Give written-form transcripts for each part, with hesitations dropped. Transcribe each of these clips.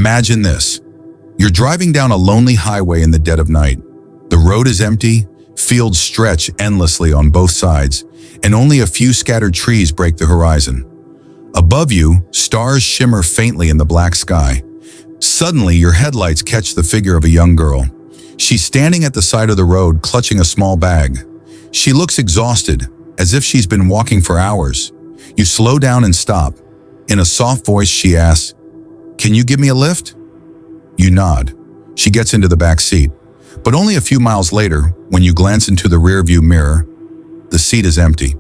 Imagine this. You're driving down a lonely highway in the dead of night. The road is empty, fields stretch endlessly on both sides, and only a few scattered trees break the horizon. Above you, stars shimmer faintly in the black sky. Suddenly, your headlights catch the figure of a young girl. She's standing at the side of the road, clutching a small bag. She looks exhausted, as if she's been walking for hours. You slow down and stop. In a soft voice, she asks, "Can you give me a lift?" You nod. She gets into the back seat. But only a few miles later, when you glance into the rearview mirror, the seat is empty.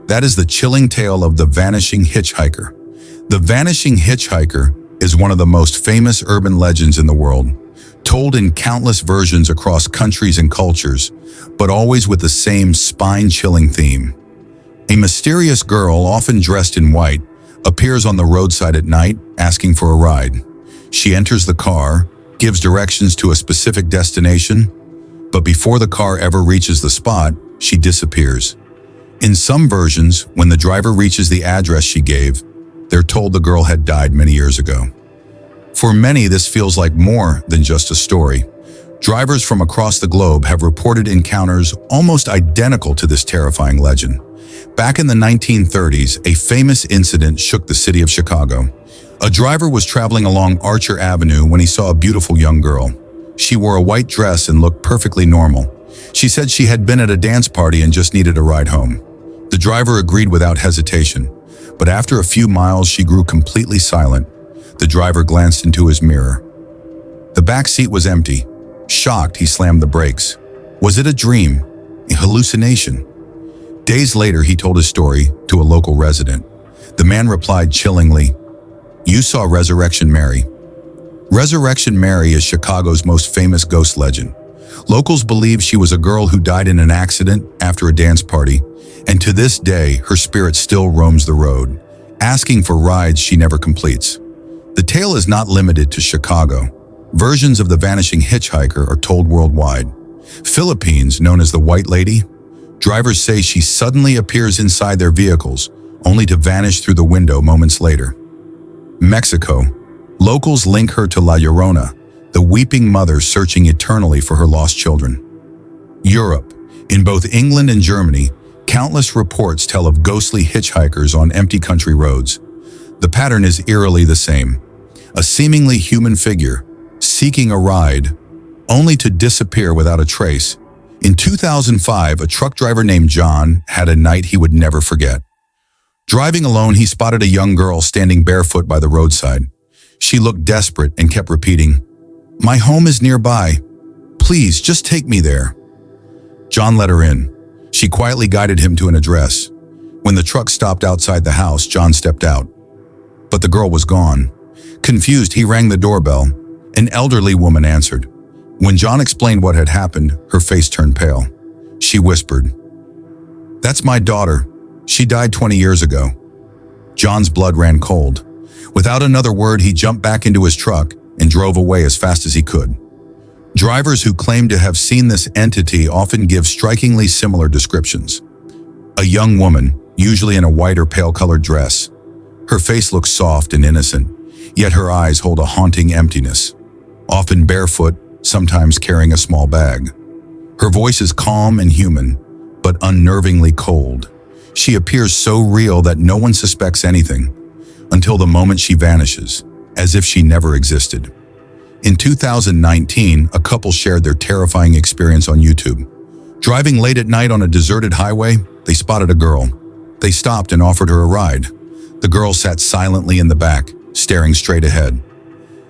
That is the chilling tale of the vanishing hitchhiker. The vanishing hitchhiker is one of the most famous urban legends in the world, told in countless versions across countries and cultures, but always with the same spine-chilling theme. A mysterious girl, often dressed in white, appears on the roadside at night, asking for a ride. She enters the car, gives directions to a specific destination, but before the car ever reaches the spot, she disappears. In some versions, when the driver reaches the address she gave, they're told the girl had died many years ago. For many, this feels like more than just a story. Drivers from across the globe have reported encounters almost identical to this terrifying legend. Back in the 1930s, a famous incident shook the city of Chicago. A driver was traveling along Archer Avenue when he saw a beautiful young girl. She wore a white dress and looked perfectly normal. She said she had been at a dance party and just needed a ride home. The driver agreed without hesitation, but after a few miles, she grew completely silent. The driver glanced into his mirror. The back seat was empty. Shocked, he slammed the brakes. Was it a dream? A hallucination? Days later, he told his story to a local resident. The man replied chillingly, "You saw Resurrection Mary." Resurrection Mary is Chicago's most famous ghost legend. Locals believe she was a girl who died in an accident after a dance party, and to this day, her spirit still roams the road, asking for rides she never completes. The tale is not limited to Chicago. Versions of the vanishing hitchhiker are told worldwide. Philippines, known as the White Lady, drivers say she suddenly appears inside their vehicles, only to vanish through the window moments later. Mexico, locals link her to La Llorona, the weeping mother searching eternally for her lost children. Europe, in both England and Germany, countless reports tell of ghostly hitchhikers on empty country roads. The pattern is eerily the same. A seemingly human figure, seeking a ride, only to disappear without a trace. In 2005, a truck driver named John had a night he would never forget. Driving alone, he spotted a young girl standing barefoot by the roadside. She looked desperate and kept repeating, "My home is nearby. Please, just take me there." John let her in. She quietly guided him to an address. When the truck stopped outside the house, John stepped out. But the girl was gone. Confused, he rang the doorbell. An elderly woman answered. When John explained what had happened, her face turned pale. She whispered, "That's my daughter. She died 20 years ago." John's blood ran cold. Without another word, he jumped back into his truck and drove away as fast as he could. Drivers who claim to have seen this entity often give strikingly similar descriptions. A young woman, usually in a white or pale-colored dress. Her face looks soft and innocent, yet her eyes hold a haunting emptiness. Often barefoot, sometimes carrying a small bag. Her voice is calm and human, but unnervingly cold. She appears so real that no one suspects anything, until the moment she vanishes, as if she never existed. In 2019, a couple shared their terrifying experience on YouTube. Driving late at night on a deserted highway, they spotted a girl. They stopped and offered her a ride. The girl sat silently in the back, staring straight ahead.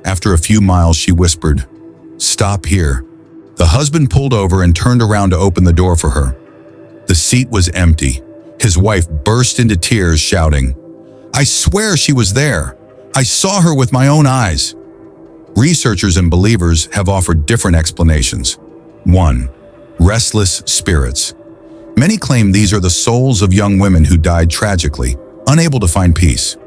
After a few miles, she whispered, "Stop here." The husband pulled over and turned around to open the door for her. The seat was empty. His wife burst into tears, shouting, "I swear she was there. I saw her with my own eyes." Researchers and believers have offered different explanations. 1. Restless spirits. Many claim these are the souls of young women who died tragically, unable to find peace.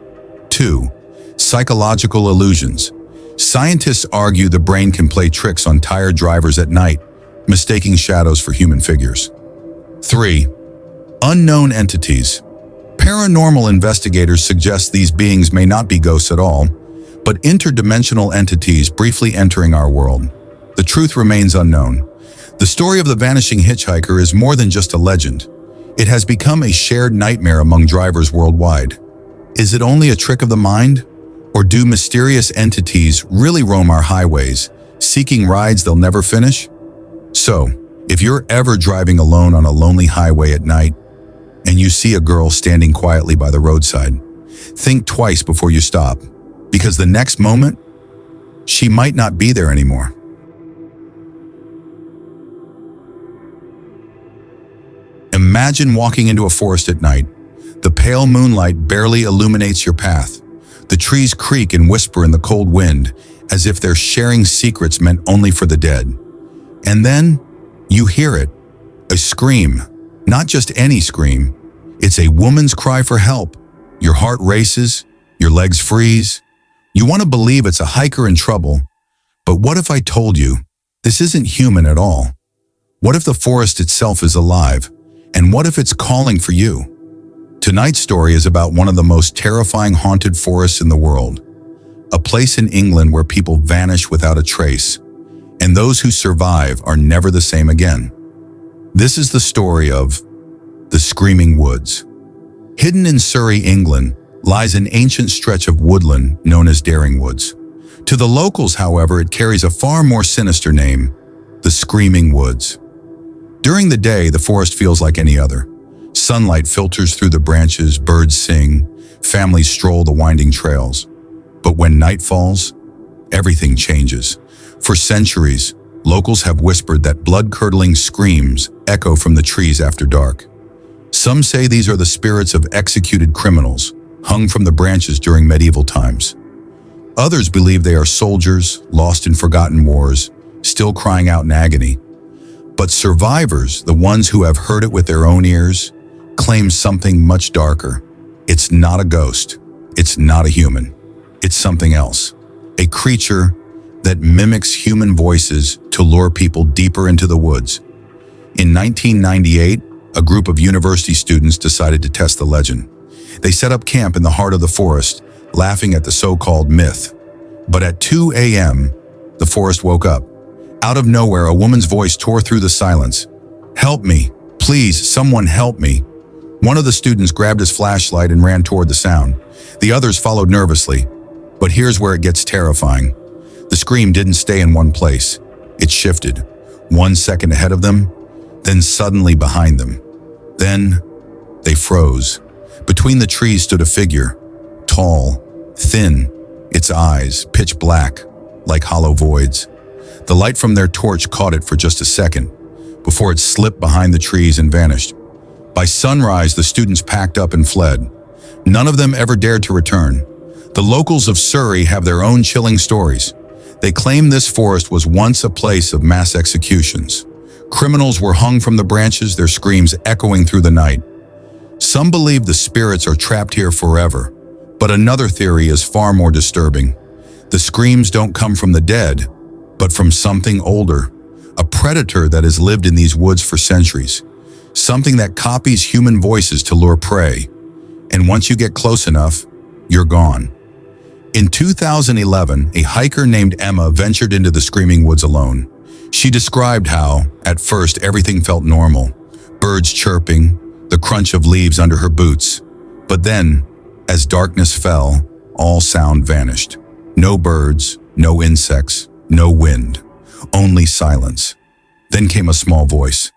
2. Psychological illusions. Scientists argue the brain can play tricks on tired drivers at night, mistaking shadows for human figures. 3. Unknown entities. Paranormal investigators suggest these beings may not be ghosts at all, but interdimensional entities briefly entering our world. The truth remains unknown. The story of the vanishing hitchhiker is more than just a legend. It has become a shared nightmare among drivers worldwide. Is it only a trick of the mind? Or do mysterious entities really roam our highways, seeking rides they'll never finish? So, if you're ever driving alone on a lonely highway at night, and you see a girl standing quietly by the roadside, think twice before you stop, because the next moment, she might not be there anymore. Imagine walking into a forest at night. The pale moonlight barely illuminates your path. The trees creak and whisper in the cold wind, as if they're sharing secrets meant only for the dead. And then, you hear it, a scream. Not just any scream. It's a woman's cry for help. Your heart races, your legs freeze. You want to believe it's a hiker in trouble. But what if I told you, this isn't human at all? What if the forest itself is alive? And what if it's calling for you? Tonight's story is about one of the most terrifying haunted forests in the world. A place in England where people vanish without a trace, and those who survive are never the same again. This is the story of the Screaming Woods. Hidden in Surrey, England, lies an ancient stretch of woodland known as Daring Woods. To the locals, however, it carries a far more sinister name, the Screaming Woods. During the day, the forest feels like any other. Sunlight filters through the branches, birds sing, families stroll the winding trails. But when night falls, everything changes. For centuries, locals have whispered that blood-curdling screams echo from the trees after dark. Some say these are the spirits of executed criminals, hung from the branches during medieval times. Others believe they are soldiers, lost in forgotten wars, still crying out in agony. But survivors, the ones who have heard it with their own ears, claim something much darker. It's not a ghost. It's not a human. It's something else. A creature that mimics human voices to lure people deeper into the woods. In 1998, a group of university students decided to test the legend. They set up camp in the heart of the forest, laughing at the so-called myth. But at 2 a.m., the forest woke up. Out of nowhere, a woman's voice tore through the silence. "Help me! Please, someone help me!" One of the students grabbed his flashlight and ran toward the sound. The others followed nervously. But here's where it gets terrifying. The scream didn't stay in one place. It shifted. 1 second ahead of them, then suddenly behind them. Then, they froze. Between the trees stood a figure. Tall, thin, its eyes pitch black, like hollow voids. The light from their torch caught it for just a second, before it slipped behind the trees and vanished. By sunrise, the students packed up and fled. None of them ever dared to return. The locals of Surrey have their own chilling stories. They claim this forest was once a place of mass executions. Criminals were hung from the branches, their screams echoing through the night. Some believe the spirits are trapped here forever, but another theory is far more disturbing. The screams don't come from the dead, but from something older, a predator that has lived in these woods for centuries, something that copies human voices to lure prey. And once you get close enough, you're gone. In 2011, a hiker named Emma ventured into the Screaming Woods alone. She described how, at first, everything felt normal. Birds chirping, the crunch of leaves under her boots. But then, as darkness fell, all sound vanished. No birds, no insects, no wind, only silence. Then came a small voice.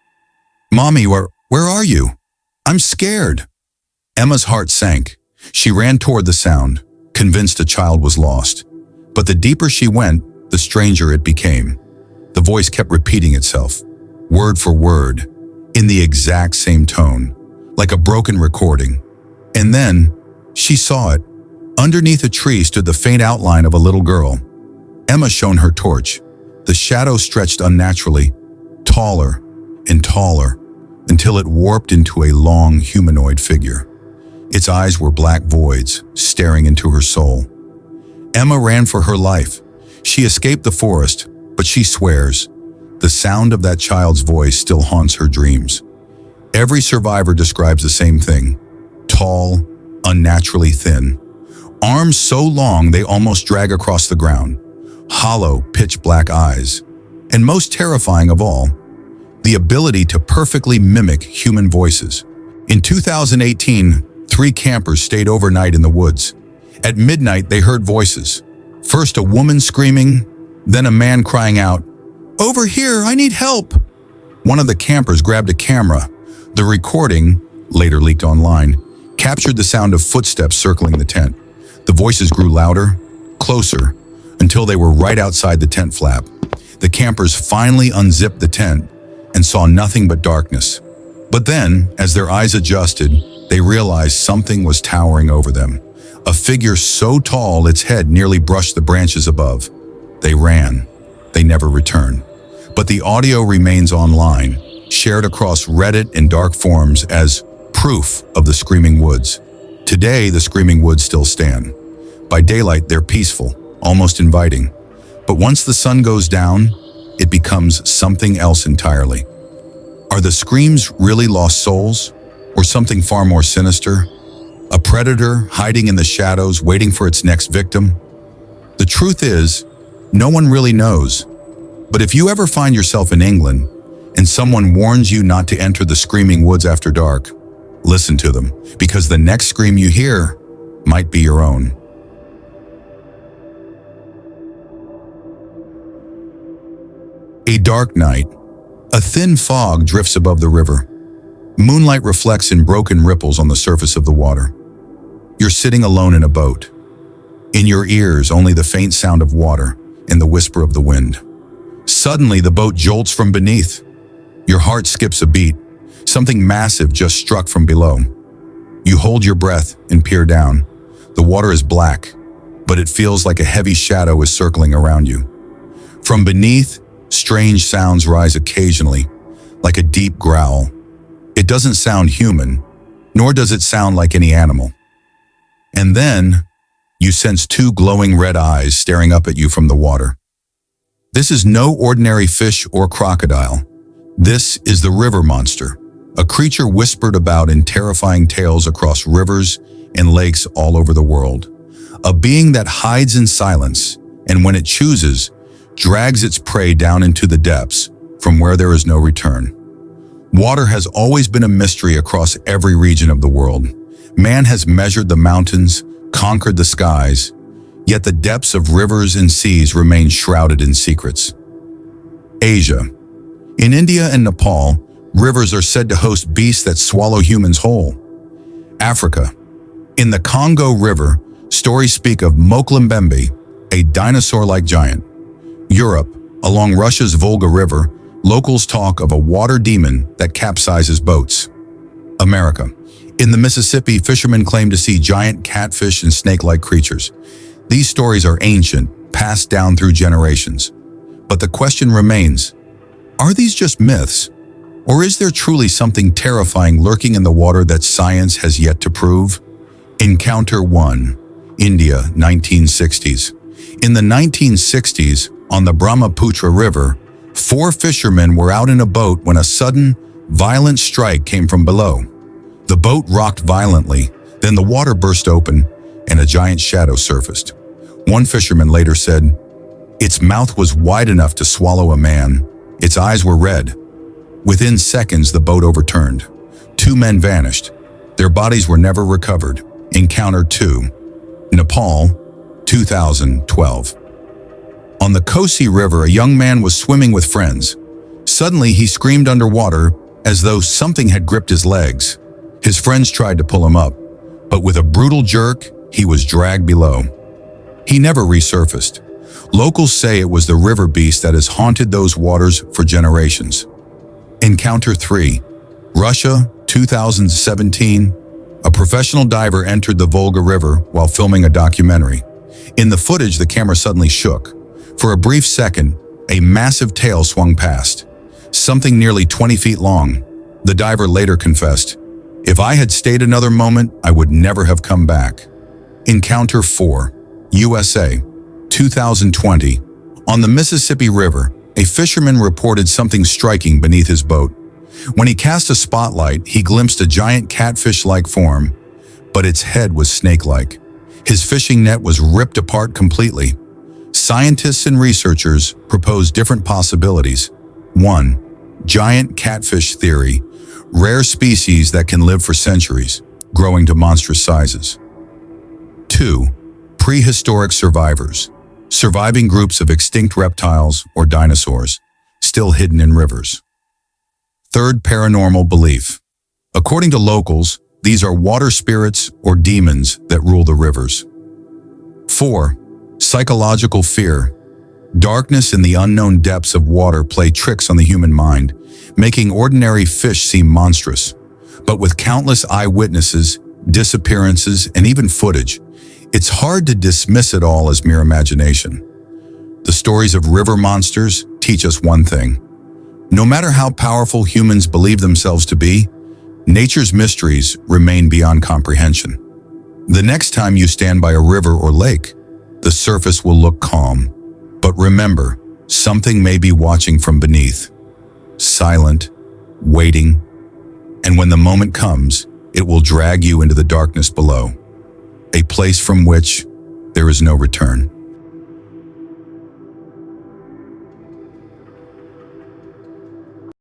"Mommy, where are you? I'm scared." Emma's heart sank. She ran toward the sound, convinced a child was lost. But the deeper she went, the stranger it became. The voice kept repeating itself, word for word, in the exact same tone, like a broken recording. And then, she saw it. Underneath a tree stood the faint outline of a little girl. Emma shone her torch. The shadow stretched unnaturally, taller and taller, until it warped into a long humanoid figure. Its eyes were black voids, staring into her soul. Emma ran for her life. She escaped the forest, but she swears, the sound of that child's voice still haunts her dreams. Every survivor describes the same thing. Tall, unnaturally thin. Arms so long they almost drag across the ground, hollow, pitch-black eyes, and most terrifying of all, the ability to perfectly mimic human voices. In 2018, 3 campers stayed overnight in the woods. At midnight, they heard voices. First a woman screaming, then a man crying out, "Over here, I need help!" One of the campers grabbed a camera. The recording, later leaked online, captured the sound of footsteps circling the tent. The voices grew louder, closer, until they were right outside the tent flap. The campers finally unzipped the tent and saw nothing but darkness. But then, as their eyes adjusted, they realized something was towering over them. A figure so tall its head nearly brushed the branches above. They ran. They never returned. But the audio remains online, shared across Reddit in dark forums as proof of the Screaming Woods. Today, the Screaming Woods still stand. By daylight, they're peaceful, almost inviting. But once the sun goes down, it becomes something else entirely. Are the screams really lost souls, or something far more sinister? A predator hiding in the shadows, waiting for its next victim? The truth is, no one really knows. But if you ever find yourself in England, and someone warns you not to enter the Screaming Woods after dark, listen to them, because the next scream you hear might be your own. A dark night. A thin fog drifts above the river. Moonlight reflects in broken ripples on the surface of the water. You're sitting alone in a boat. In your ears, only the faint sound of water and the whisper of the wind. Suddenly, the boat jolts from beneath. Your heart skips a beat. Something massive just struck from below. You hold your breath and peer down. The water is black, but it feels like a heavy shadow is circling around you. From beneath, strange sounds rise occasionally, like a deep growl. It doesn't sound human, nor does it sound like any animal. And then, you sense 2 glowing red eyes staring up at you from the water. This is no ordinary fish or crocodile. This is the river monster, a creature whispered about in terrifying tales across rivers and lakes all over the world. A being that hides in silence, and when it chooses, drags its prey down into the depths, from where there is no return. Water has always been a mystery across every region of the world. Man has measured the mountains, conquered the skies, yet the depths of rivers and seas remain shrouded in secrets. Asia. In India and Nepal, rivers are said to host beasts that swallow humans whole. Africa. In the Congo River, stories speak of Moklembembe, a dinosaur-like giant. Europe, along Russia's Volga River, locals talk of a water demon that capsizes boats. America. In the Mississippi, fishermen claim to see giant catfish and snake-like creatures. These stories are ancient, passed down through generations. But the question remains, are these just myths? Or is there truly something terrifying lurking in the water that science has yet to prove? Encounter 1. India, 1960s. In the 1960s, on the Brahmaputra River, 4 fishermen were out in a boat when a sudden, violent strike came from below. The boat rocked violently, then the water burst open, and a giant shadow surfaced. One fisherman later said, "Its mouth was wide enough to swallow a man. Its eyes were red." Within seconds, the boat overturned. 2 men vanished. Their bodies were never recovered. Encounter 2. Nepal, 2012. On the Kosi River, a young man was swimming with friends. Suddenly, he screamed underwater as though something had gripped his legs. His friends tried to pull him up, but with a brutal jerk, he was dragged below. He never resurfaced. Locals say it was the river beast that has haunted those waters for generations. Encounter 3. Russia, 2017. A professional diver entered the Volga River while filming a documentary. In the footage, the camera suddenly shook. For a brief second, a massive tail swung past, something nearly 20 feet long. The diver later confessed, "If I had stayed another moment, I would never have come back." Encounter 4. USA, 2020. On the Mississippi River, a fisherman reported something striking beneath his boat. When he cast a spotlight, he glimpsed a giant catfish-like form, but its head was snake-like. His fishing net was ripped apart completely. Scientists and researchers proposed different possibilities. 1. Giant catfish theory, rare species that can live for centuries, growing to monstrous sizes. 2. Prehistoric survivors, surviving groups of extinct reptiles or dinosaurs, still hidden in rivers. 3rd, paranormal belief. According to locals, these are water spirits or demons that rule the rivers. 4. Psychological fear. Darkness and the unknown depths of water play tricks on the human mind, making ordinary fish seem monstrous. But with countless eyewitnesses, disappearances, and even footage, it's hard to dismiss it all as mere imagination. The stories of river monsters teach us one thing. No matter how powerful humans believe themselves to be, nature's mysteries remain beyond comprehension. The next time you stand by a river or lake, the surface will look calm. But remember, something may be watching from beneath, silent, waiting, and when the moment comes, it will drag you into the darkness below, a place from which there is no return.